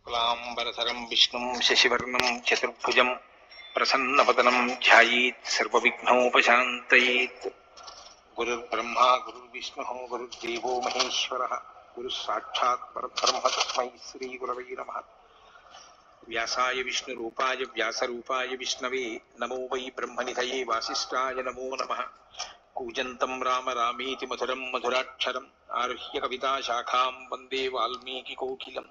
शुक्लांबरधरं विष्णुं शशिवर्णं चतुर्भुजं प्रसन्नवदनं ध्यायेत् सर्वविघ्नोपशान्तयेत्। गुरुर्ब्रह्मा गुरुर्विष्णुः गुरुर्देवो महेश्वरः गुरुस्साक्षात् परब्रह्म तस्मै श्रीगुरवे नमः। व्यासाय विष्णुरूपाय व्यासरूपाय विष्णवे नमो वै ब्रह्मनिधये वासिष्ठाय नमो नमः। कूजन्तं राम रामेति मधुरं मधुराक्षरम् आरुह्य कविताशाखां वन्दे वाल्मीकिकोकिलम्।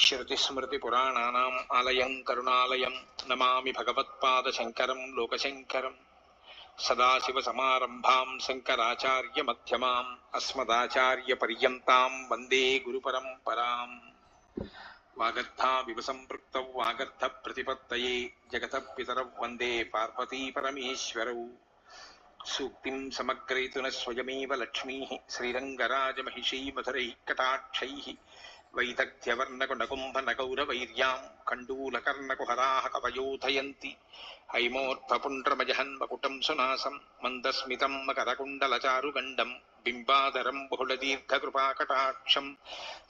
श्रुतिस्मृतिपुराणानाम् आलयं करुणालयं नमामि भगवत्पादशङ्करं लोकशङ्करम्। सदाशिवसमारम्भां शङ्कराचार्यमध्यमाम् अस्मदाचार्यपर्यन्तां वन्दे गुरुपरम्पराम्। वागर्थाविव सम्पृक्तौ वागर्थप्रतिपत्तये जगतः पितरौ वन्दे पार्वतीपरमेश्वरौ। सूक्तिं समग्रयितु न स्वयमेव लक्ष्मीः श्रीरङ्गराजमहिषी मधुरैः कटाक्षैः वैदग्ध्यवर्णकुण्डकुम्भनगौरवैर्यां कण्डूलकर्णकुहराः कवयोधयन्ति। हैमोत्थपुण्ड्रमजहन्मकुटं सुनासं मन्दस्मितं मकरकुण्डलचारुगण्डं बिम्बाधरं बहुलदीर्घकृपाकटाक्षं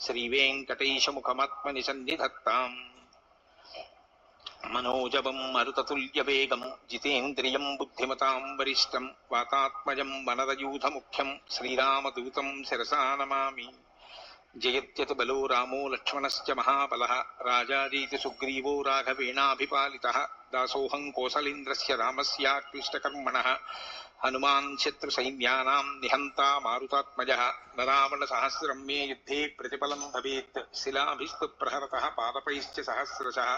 श्रीवेङ्कटेशमुखमात्मनि सन्निधत्ताम्। मनोजवं मरुततुल्यवेगं जितेन्द्रियं बुद्धिमतां वरिष्ठं वातात्मजं वनरयूथमुख्यं श्रीरामदूतं शिरसा नमामि। जयत्यतु बलो रामो लक्ष्मणश्च महाबलः राजादीति सुग्रीवो राघवेणाभिपालितः दासोऽहं कोसलेन्द्रस्य रामस्याक्लिष्टकर्मणः हनुमान् शत्रुसैन्यानां निहन्ता मारुतात्मजः न रावणसहस्रं मे युद्धे प्रतिफलं भवेत् शिलाभिस्तु प्रहरतः पादपैश्च सहस्रशः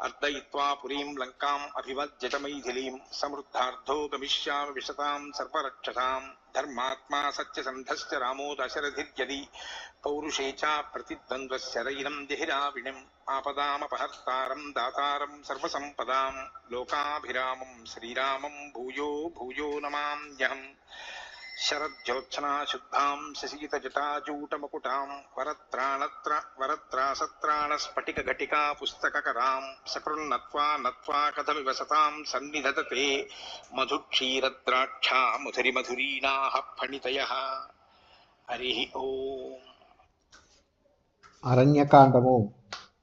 अर्दयित्वा पुरीं लङ्काम् अभिवज्यत मैथिलीं समृद्धार्धो गमिष्यामि विशतां सर्वरक्षसां धर्मात्मा सत्यसन्धश्च रामो दशरथिर्यदि पौरुषे च प्रतिद्वन्द्वशरैरं जहिराविणिम् आपदामपहर्तारं दातारं सर्वसम्पदां लोकाभिरामं श्रीरामं भूयो भूयो नमाम्यहम्। शरज्योत्सना शुद्धां शशीतजटाजूटमकुटां वरत्रासत्राणस्फटिकघटिका पुस्तककरां सकृन्नत्वा नत्वा कथमिव सतां सन्निधत्ते मधुक्षीरद्राक्षा मधुरिमधुरीणाः फणितयः। हरिः ओम्। అరణ్యకాండము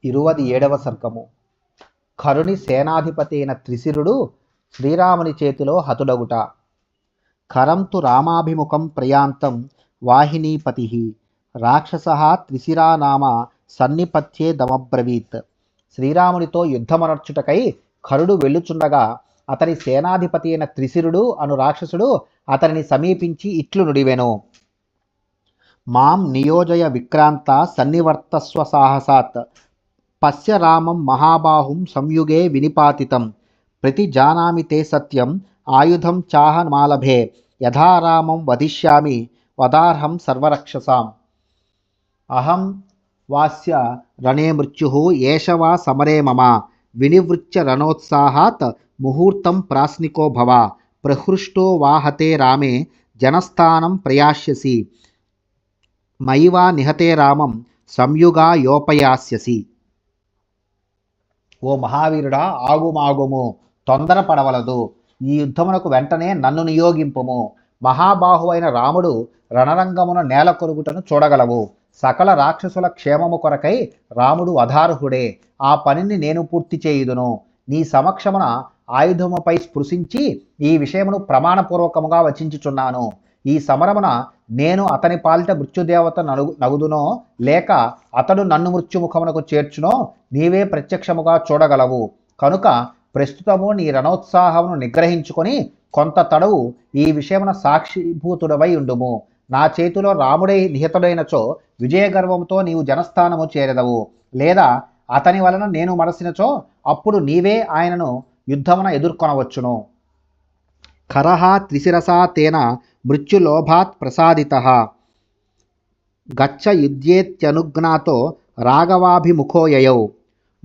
27వ సర్గము. కరుని సేనాధిపతి అయిన త్రిశిరుడు శ్రీరాముని చేతిలో హతుడగుట. కరంతు రామాభిముఖం ప్రయాంతం వాహినీపతి రాక్షస త్రిశిరానామ సన్నిపత్యే దమబ్రవీత్. శ్రీరామునితో యుద్ధమనర్చుటకై కరుడు వెళ్ళుచుండగా అతని సేనాధిపతి అయిన త్రిశిరుడు అను రాక్షసుడు అతనిని సమీపించి ఇట్లు నుడివెను. మాం నియోజయ విక్రాంత సన్నివర్తస్వ సాహసాత్ పశ్య రామం మహాబాహుం సంయుగే వినిపాతితం ప్రతి జానామి తే సత్యం ఆయుధం చాహ మాలభే యథా రామం వదిష్యామి వదార్హం సర్వరక్షసాం. అహం వాస్య రణే మృత్యుః ఏష వా సమరే మమ వినివృత్య రణోత్సాహాత్ ముహూర్తం ప్రాస్నికో భవ ప్రహృష్టో వాహతే రామే జనస్థానం ప్రయాస్యసి మైవా నిహతే రామం సంయుగా యోపయాస్యసి. ఓ మహావీరుడా, ఆగుమాగుము, తొందరపడవలదు. ఈ యుద్ధమునకు వెంటనే నన్ను నియోగింపుము. మహాబాహువైన రాముడు రణరంగమున నేల కొరుగుటను చూడగలవు. సకల రాక్షసుల క్షేమము కొరకై రాముడు అధార్హుడే. ఆ పనిని నేను పూర్తి చేయుదును. నీ సమక్షమున ఆయుధముపై స్పృశించి ఈ విషయమును ప్రమాణపూర్వకముగా వచించుచున్నాను. ఈ సమరమున నేను అతని పాలిట మృత్యుదేవత నగుదునో లేక అతడు నన్ను మృత్యుముఖమునకు చేర్చునో నీవే ప్రత్యక్షముగా చూడగలవు. కనుక ప్రస్తుతము నీ రణోత్సాహమును నిగ్రహించుకొని కొంత తడవు ఈ విషయమున సాక్షిభూతుడవై ఉండుము. నా చేతిలో రాముడై నిహితుడైనచో విజయగర్వముతో నీవు జనస్థానము చేరెదవు. లేదా అతని వలన నేను మరసినచో అప్పుడు నీవే ఆయనను యుద్ధమున ఎదుర్కొనవచ్చును. కరహ త్రిశిరసా తేన మృత్యులోభాత్ ప్రసాదితః గచ్చ యుధ్యేత్యనుజ్ఞాతో రాఘవాభిముఖో యయౌ.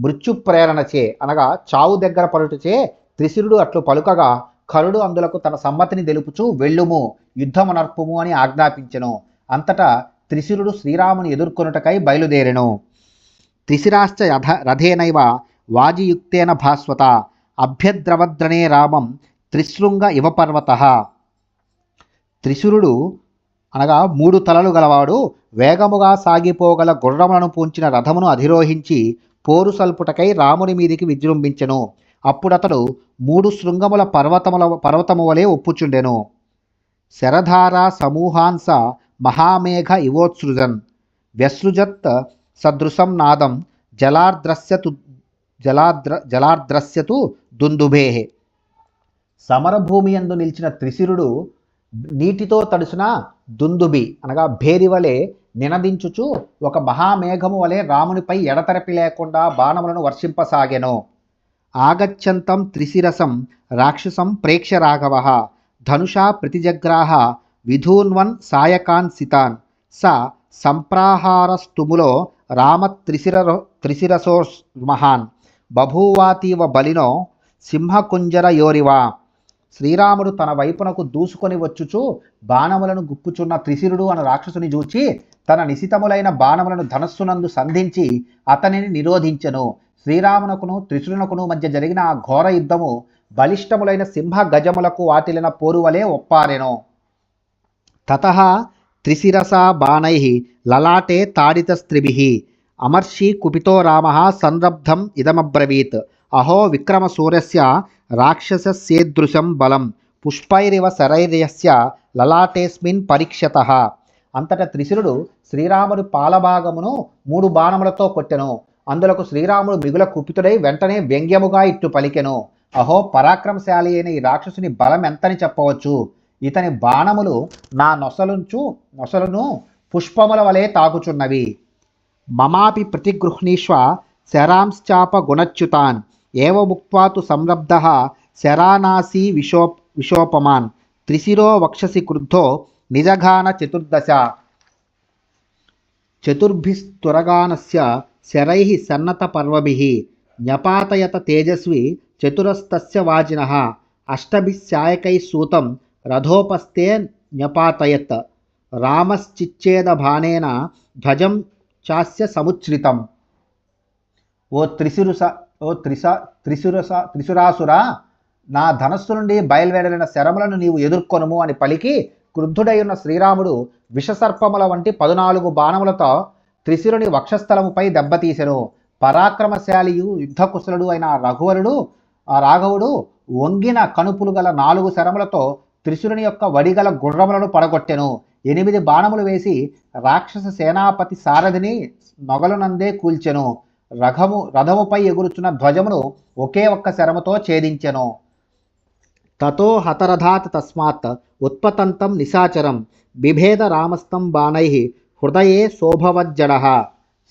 మృత్యు ప్రేరణచే అనగా చావు దగ్గర పలుటచే త్రిశిరుడు అట్లు పలుకగా కరుడు అందులకు తన సమ్మతిని తెలుపుచూ వెళ్ళుము, యుద్ధమునర్పుము అని ఆజ్ఞాపించెను. అంతటా త్రిశిరుడు శ్రీరాముని ఎదుర్కొనుటకై బయలుదేరెను. త్రిశిరాశ్చ రథేనైవ వాజియుక్తేన భాస్వత అభ్యద్రవద్రణే రామం త్రిశృంగ ఇవ పర్వతః. త్రిశురుడు అనగా 3 తలలు గలవాడు వేగముగా సాగిపోగల గుర్రములను పూంచిన రథమును అధిరోహించి పోరు సల్పుటకై రాముని మీదికి విజృంభించెను. అప్పుడతడు 3 శృంగముల పర్వతము వలె ఒప్పుచుండెను. శరధార సమూహాంస మహామేఘ ఇవోత్సృజన్ వ్యసృజత్ సదృశం నాదం జలార్ద్రస్యతు దుందుభే. సమరభూమి యందు నిలిచిన త్రిశిరుడు నీటితో తడిసిన దుందుబి అనగా భేరి వలె నినదించుచు ఒక మహామేఘము వలె రామునిపై ఎడతెరపి లేకుండా బాణములను వర్షింపసాగెను. ఆగచ్చంతం త్రిశిరసం రాక్షసం ప్రేక్ష రాఘవ ధనుషా ప్రతిజగ్రాహ విధూన్వన్ సాయకాన్ సితాన్ స సంప్రాహారస్తుములో రామ త్రిశిరసోర్మహాన్ బభూవాతీవ బలినో సింహకుంజర యోరివా. శ్రీరాముడు తన వైపునకు దూసుకొని వచ్చుచు బాణములను గుప్పుచున్న త్రిశిరుడు అను రాక్షసుని చూచి తన నిశితములైన బాణములను ధనస్సునందు సంధించి అతనిని నిరోధించెను. శ్రీరామునకును త్రిశిరునకును మధ్య జరిగిన ఆ ఘోర యుద్ధము బలిష్టములైన సింహ గజములకు వాటిలిన పోరువలే ఒప్పారెను. తతః త్రిశిరసా బాణైః లలాటే తాడితస్త్రిభిః అమర్షి కుపితో రామః సంరబ్ధం ఇదమబ్రవీత్ అహో విక్రమసూర్యస్య రాక్షసస్యేదృశం బలం పుష్పైరివ శరైర్యస్య లలాటేస్మిన్ పరీక్షతః. అంతటా త్రిశిరుడు శ్రీరాముడి పాలభాగమును 3 బాణములతో కొట్టెను. అందులకు శ్రీరాముడు మిగుల కుపితుడై వెంటనే వ్యంగ్యముగా ఇట్టు పలికెను. అహో పరాక్రమశాలి అయిన ఈ రాక్షసుని బలం ఎంతని చెప్పవచ్చు. ఇతని బాణములు నా నొసలును పుష్పముల వలె తాకుచున్నవి. మమాపి ప్రతిగృహ్ణీష్వ శరాంశ్చాప గుణచ్యుతాన్ ఏవముక్త్వా తు సంరబ్ధః శరానాసీ విశోపమాన్ త్రిశిరో వక్షసి క్రుద్ధో నిజఘాన చతుర్భిస్తురగానస్య శరైః సన్నత పర్వభిః న్యపాతయత తేజస్వి చతురస్తస్య వాజినః అష్టభిస్సాయకైః సూతం రథోపస్థే న్యపాతయత్ రామశ్చిచ్ఛేద బాణేన ధ్వజం చాస్య సముచ్ఛ్రితం. త్రిశురాసురా, నా ధనస్సు నుండి బయలువెడలిన శరములను నీవు ఎదుర్కొనుము అని పలికి క్రుద్ధుడై ఉన్న శ్రీరాముడు విషసర్పముల వంటి 14 బాణములతో త్రిశిరుని వక్షస్థలముపై దెబ్బతీసెను. పరాక్రమశాలియు యుద్ధకుశలుడు అయిన రాఘవుడు వంగిన కనుపులు గల 4 శరములతో త్రిశురుని యొక్క వడిగల గుర్రములను పడగొట్టెను. 8 బాణములు వేసి రాక్షస సేనాపతి సారథిని నొగలునందే కూల్చెను. రథముపై ఎగురుచున్న ధ్వజమును ఒకే ఒక్క శరముతో ఛేదించెను. తతో హతరథాత్ తస్మాత్ ఉత్పతంతం నిశాచరం బిభేద రామస్తం బాణైః హృదయే శోభవజ్జడః.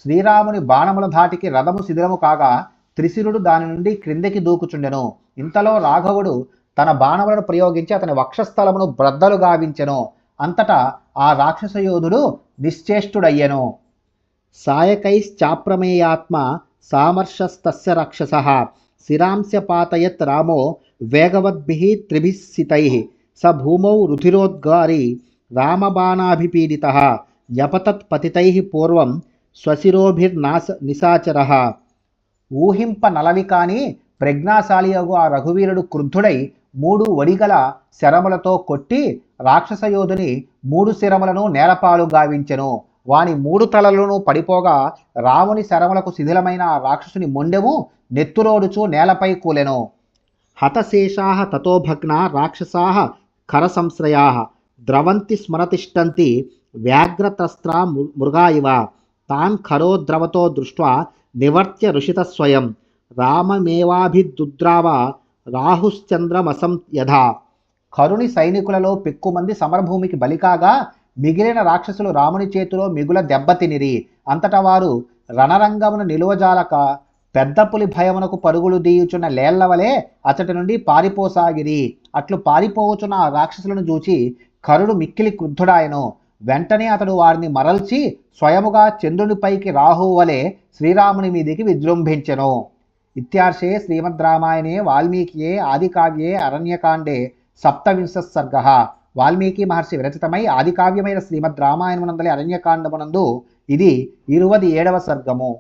శ్రీరాముని బాణముల ధాటికి రథము శిథిలము కాగా త్రిశిరుడు దాని నుండి క్రిందకి దూకుచుండెను. ఇంతలో రాఘవుడు తన బాణములను ప్రయోగించి అతని వక్షస్థలమును బ్రద్దలు గావించెను. అంతటా ఆ రాక్షస యోధుడు నిశ్చేష్టుడయ్యెను. సాయకైశ్చాప్రమేయాత్మ సామర్షస్తస్య రాక్షసః శిరాంస్య పాతయత్ రామో వేగవద్భిః త్రిభిః సితైః స భూమౌ రుధిరోద్గారి రామబాణాభిపీడితః న్యపతత్ పతితైః పూర్వం స్వశిరోభిర్నిశాచరః. ఊహింప నలవి కాని ప్రజ్ఞాశాలియగు ఆ రఘువీరుడు క్రుద్ధుడై 3 వడిగల శరములతో కొట్టి రాక్షస యోధుని 3 శిరములను నేలపాలు గావించెను. వాని 3 తలలను పడిపోగా రాముని శరములకు శిథిలమైన రాక్షసుని మొండెము నెత్తురోడుచు నేలపై కూలెను. హతశేషాః తతో భగ్నా రాక్షసాః ఖరసంశ్రయాః ద్రవంతి స్మరతిష్టంతి వ్యాఘ్రతస్త్రా మృగా ఇవ తాన్ ఖరోద్రవతో దృష్ట్వా నివర్త్య ఋషితస్వయం రామమేవాభిదుద్రావ రాహుశ్చంద్రమసం యథా. కరుని సైనికులలో పెక్కుమంది సమరభూమికి బలికాగా మిగిలిన రాక్షసులు రాముని చేతిలో మిగుల దెబ్బతినిరి. అంతటా వారు రణరంగమును నిలువజాలక పెద్ద పులి భయమునకు పరుగులు దీయుచున్న లేళ్ల వలె అతడి నుండి పారిపోసాగిరి. అట్లు పారిపోవచున్న ఆ రాక్షసులను చూచి కరుడు మిక్కిలి క్రుద్ధుడాయను. వెంటనే అతడు వారిని మరల్చి స్వయముగా చంద్రునిపైకి రాహువు వలె శ్రీరాముని మీదికి విజృంభించెను. ఇత్యార్షే శ్రీమద్ రామాయణే వాల్మీకియే ఆదికావ్యే అరణ్యకాండే 27 సర్గః. వాల్మీకి మహర్షి విరచితమై ఆదికావ్యమైన శ్రీమద్ రామాయణమునందలి అరణ్యకాండమునందు ఇది 27వ సర్గము.